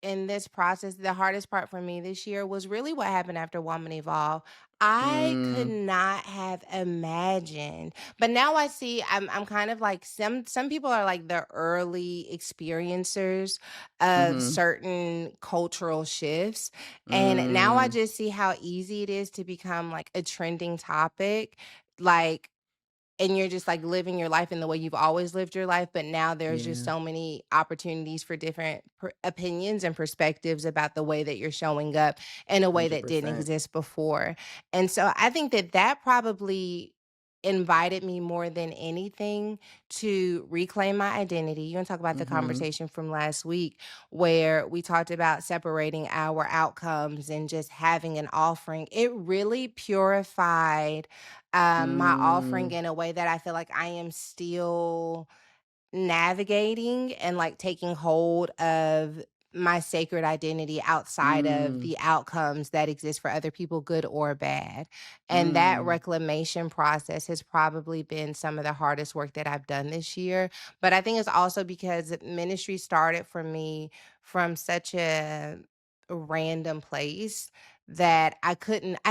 in this process, the hardest part for me this year was really what happened after Woman Evolve. I could Mm, not have imagined. But now I see I'm kind of like some people are like the early experiencers of mhm, certain cultural shifts. And now I mm, just see how easy it is to become like a trending topic. Like and you're just like living your life in the way you've always lived your life, but now there's just yeah, so many opportunities for different opinions and perspectives about the way that you're showing up in a way that didn't 100%. exist before. And so I think that that probably invited me more than anything to reclaim my identity. You want to talk about the Mhm, conversation from last week where we talked about separating our outcomes and just having an offering. It really purified my offering mm, in a way that I feel like I am still navigating and like taking hold of my sacred identity outside of mm, the outcomes that exist for other people, good or bad. And that mm, reclamation process has probably been some of the hardest work that I've done this year. But I think it's also because ministry started for me from such a random place that I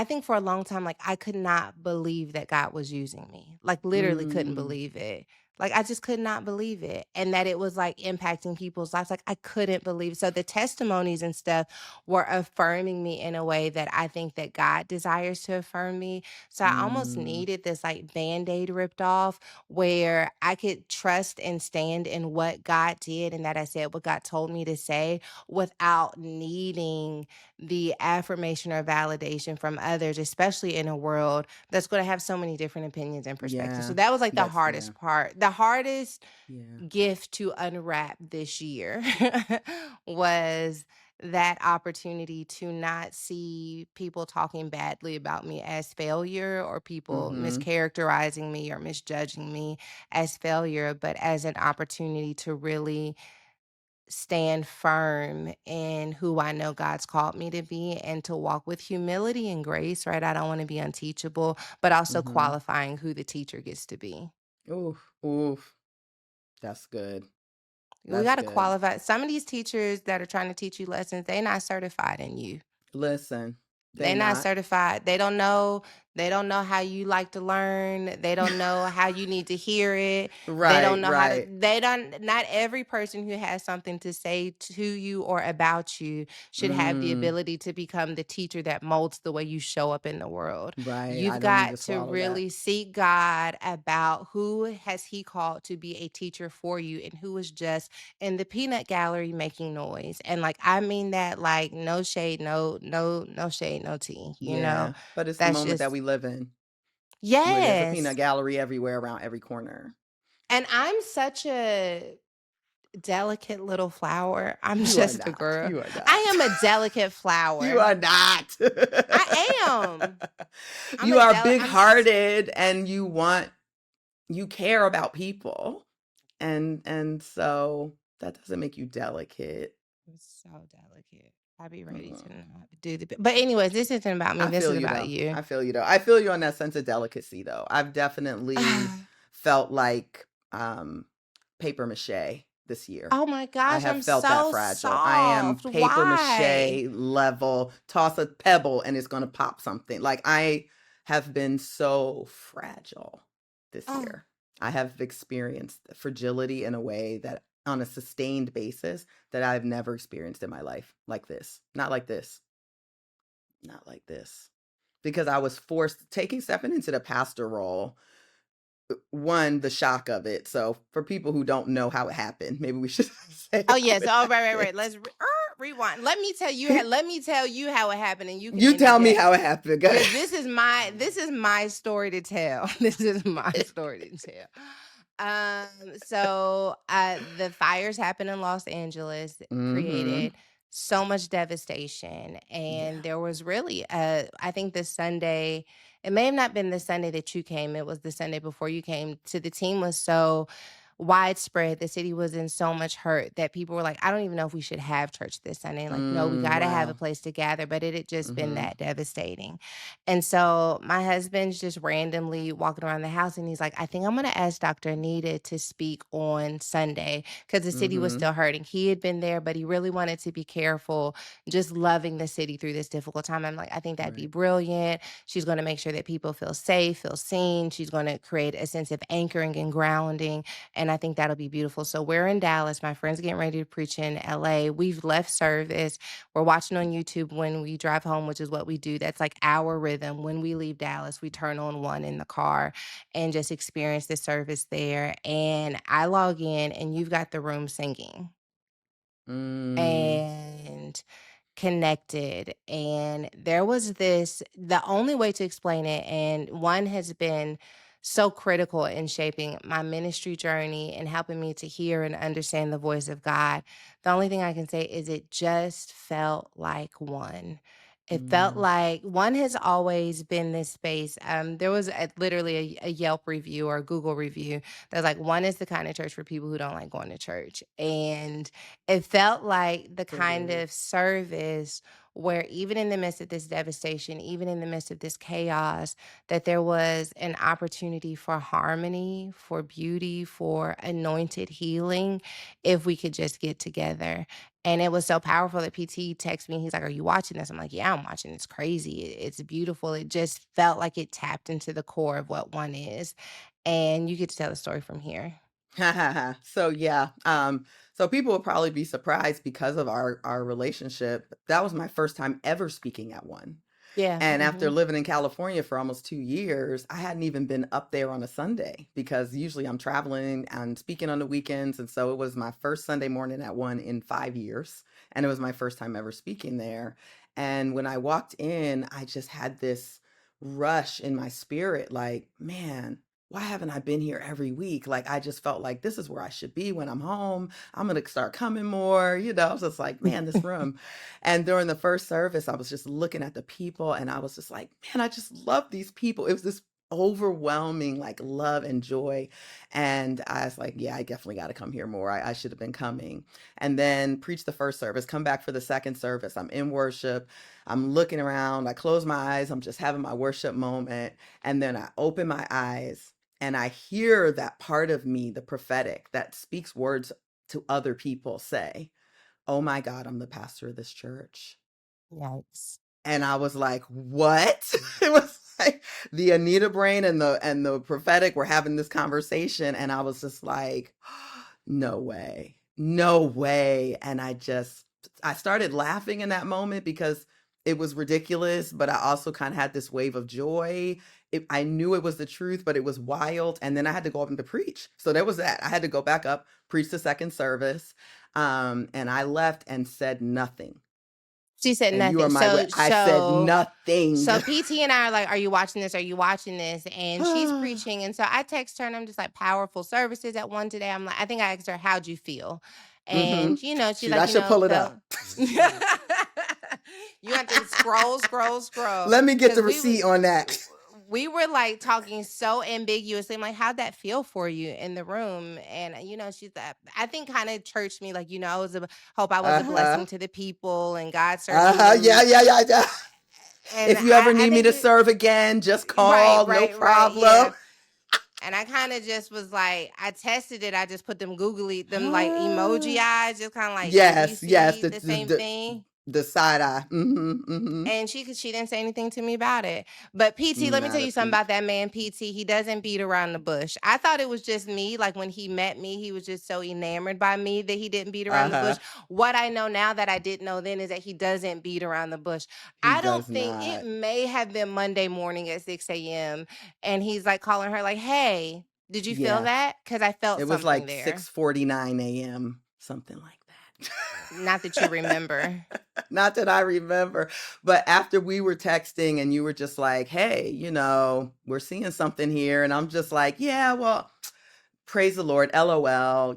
think for a long time, like I could not believe that God was using me. Like literally couldn't mm, believe it. Like, I just could not believe it, and that it was, like, impacting people's lives, like, I couldn't believe so the testimonies and stuff were affirming me in a way that I think that God desires to affirm me, so I almost mm, needed this, like, Band-Aid ripped off where I could trust and stand in what God did and that I said what God told me to say without needing the affirmation or validation from others, especially in a world that's gonna have so many different opinions and perspectives. So yeah, that was like the that's yeah, hardest part. The hardest yeah, gift to unwrap this year was that opportunity to not see people talking badly about me as failure or people mhm, mischaracterizing me or misjudging me as failure, but as an opportunity to really stand firm in who I know God's called me to be and to walk with humility and grace, right? I don't want to be unteachable, but also mhm. qualifying who the teacher gets to be. Oof, oof, that's good, We that's got to good. qualify. Some of these teachers that are trying to teach you lessons, they're not certified in you. Listen, they They not not. certified. They don't know how you like to learn. They don't know how you need to hear it. They don't Right, know how to right, they don't not every person who has something to say to you or about you should have the mm, ability to become the teacher that molds the way you show up in the world. right, I You've don't need to got to swallow that. really seek God about who has he called to be a teacher for you and who is just in the peanut gallery making noise. And like I mean that like no shade, no shade, no tea, you know? Yeah, but it's the That's moment that just we live in, where there's a yes. peanut gallery everywhere around every corner. And I'm such a delicate little flower. I'm You are just a not, girl. you are I not. am a delicate You flower. are not. I am. I'm You a are I'm big-hearted and you care about people, and so that doesn't make you delicate. so delicate. I be ready to Mm. not do but anyways, this isn't about me. I This feel is you about though. you. I feel you though. I feel you on that sense of delicacy though. I've definitely felt like paper mache this year. Oh my I gosh, have I'm felt that so fragile. I am soft. paper Why? mache level. Toss a pebble and it's going to pop something. Like I have been so fragile this Oh, year. I have experienced fragility in a way that on a sustained basis that I've never experienced in my life like this. Not like this. Not like this. Because I was forced stepping into the pastor role. One, the shock of it. So for people who don't know how it happened, maybe we should say oh how yes. it Oh right. happened. Let's rewind. Let me tell you how it happened, and you can You tell me interject how it happened. Go because ahead. this is my story to tell. This is my story to tell. The fires happened in Los Angeles, Mhm. created so much devastation, and Yeah. there was really I think the Sunday. It may have not been the Sunday that you came. It was the Sunday before you came. To the team was so widespread. The city was in so much hurt that people were like, I don't even know if we should have church this Sunday. Like, no, we got to have a Wow. place to gather. But it had just been Mm-hmm. that devastating. And so my husband's just randomly walking around the house and he's like, I think I'm going to ask Dr. Anita to speak on Sunday because the city was Mm-hmm. still hurting. He had been there, but he really wanted to be careful, just loving the city through this difficult time. I'm like, I think that'd be Right. brilliant. She's going to make sure that people feel safe, feel seen. She's going to create a sense of anchoring and grounding. And I think that'll be beautiful. So we're in Dallas. My friend's getting ready to preach in LA. We've left service. We're watching on YouTube when we drive home, which is what we do. That's like our rhythm. When we leave Dallas, we turn on one in the car and just experience the service there. And I log in and you've got the room singing Mm. and connected. And there was this, the only way to explain it, and one has been so critical in shaping my ministry journey and helping me to hear and understand the voice of God. The only thing I can say is it just felt like one. It felt Mm. like one has always been this space. There was literally a Yelp review or a Google review that's like, one is the kind of church for people who don't like going to church. And it felt like the So kind good. of service where even in the midst of this devastation, even in the midst of this chaos, that there was an opportunity for harmony, for beauty, for anointed healing, if we could just get together. And it was so powerful that PT texted me. He's like, "Are you watching this?" I'm like, "Yeah, I'm watching. It's crazy. It's beautiful." It just felt like it tapped into the core of what one is. And you get to tell the story from here. So yeah, so people will probably be surprised because of our relationship. That was my first time ever speaking at one. Yeah. And after Hmm. living in California for almost 2 years, I hadn't even been up there on a Sunday because usually I'm traveling and speaking on the weekends, and so it was my first Sunday morning at one in 5 years, and it was my first time ever speaking there. And when I walked in, I just had this rush in my spirit like, "Man, why haven't I been here every week?" Like, I just felt like this is where I should be when I'm home. I'm gonna start coming more, I was just like, "Man, this room." And during the first service, I was just looking at the people and I was just like, man, I just love these people. It was this overwhelming like love and joy. And I was like, yeah, I definitely got to come here more. I should have been coming. And then preach the first service, come back for the second service. I'm in worship. I'm looking around. I close my eyes. I'm just having my worship moment. And then I open my eyes and I hear that part of me, the prophetic, that speaks words to other people say, "Oh my God, I'm the pastor of this church." Yikes. And I was like, "What?" It was like the Anita brain and the prophetic were having this conversation, and I was just like, "No way. No way." And I started laughing in that moment because it was ridiculous, but I also kind of had this wave of joy. I knew it was the truth, but it was wild. And then I had to go up and to preach. So there was that. I had to go back up, preach the second service. And I left and said nothing. She said And you are nothing. my way. So I said so nothing. so PT and I are like, "Are you watching this? Are you watching this?" And she's preaching. And so I text her and I'm just like, "Powerful services at one today." I'm like, I think I asked her, "How'd you feel?" Hmm. And she's Shoot, I like, should pull it felt up. you have to scroll, scroll, scroll. Let me get the Cause receipt on that. we were like talking so ambiguously. I'm like, how'd that feel for you in the room? And she's I think kind of churched me, like, hope I was a Uh-huh. blessing to the people and God search me Uh-huh. Yeah, and yeah, yeah, yeah. and If you ever I need me think to it serve again, just right, call. No right, yeah. problem. And I kind of just was like, I tested it. I just put them like emoji eyes, just kind of like, do you Yes, yes. see The, the the, same the, thing? the side eye. Mm-hmm. Mm-hmm. And she didn't say anything to me about it. But PT, let me tell Not a you something peep. about that man, PT. He doesn't beat around the bush. I thought it was just me. Like when he met me, he was just so enamored by me that he didn't beat around the bush. Uh-huh. What I know now that I didn't know then is that he doesn't beat around the bush. He I don't does think it not. may have been Monday morning at 6 a.m. And he's like calling her like, "Hey, did you feel Yeah. that?" Because I felt It was something like there. 6:49 a.m., something like that. Not that you remember. Not that I remember, but after we were texting and you were just like, "Hey, we're seeing something here." And I'm just like, "Yeah, well, praise the Lord, LOL,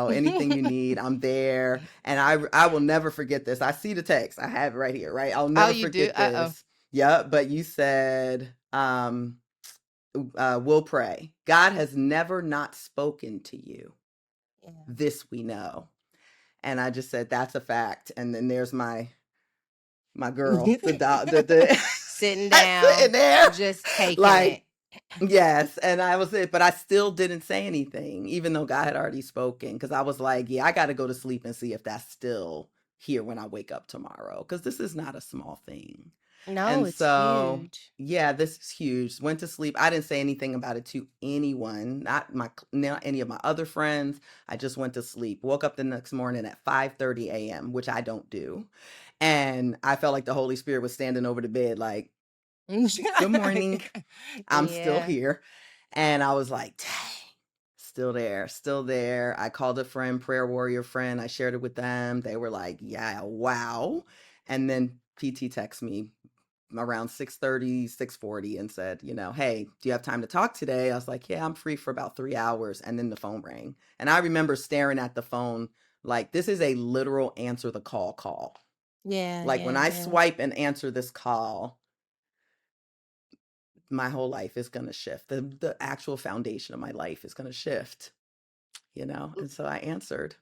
anything you need, I'm there." And I will never forget this. I see the text. I have it right here, right? I'll Oh, never you do? forget Uh-oh. this. Yeah, but you said, we'll pray. God has never not spoken to you. Yeah. This we know. And I just said, "That's a fact." And then there's my girl, the dog, the Sitting I sitting down, there just taking like, it. yes, and I was it, but I still didn't say anything, even though God had already spoken, because I was like, yeah, I got to go to sleep and see if that's still here when I wake up tomorrow, because this is not a small thing. No, And it's so, huge. yeah, this is huge. Went to sleep. I didn't say anything about it to anyone, not any of my other friends. I just went to sleep. Woke up the next morning at 5:30 a.m., which I don't do. And I felt like the Holy Spirit was standing over the bed, like, "Good morning. I'm still Yeah. here." And I was like, "Dang, still there, still there." I called a friend, prayer warrior friend. I shared it with them. They were like, "Yeah, wow." And then PT texted me around 6:30, 6:40, and said, "Hey, do you have time to talk today?" I was like, "Yeah, I'm free for about 3 hours." And then the phone rang. And I remember staring at the phone like, this is a literal answer the call. Yeah, Like when yeah, I yeah. swipe and answer this call, my whole life is going to shift. The actual foundation of my life is going to shift, and so I answered.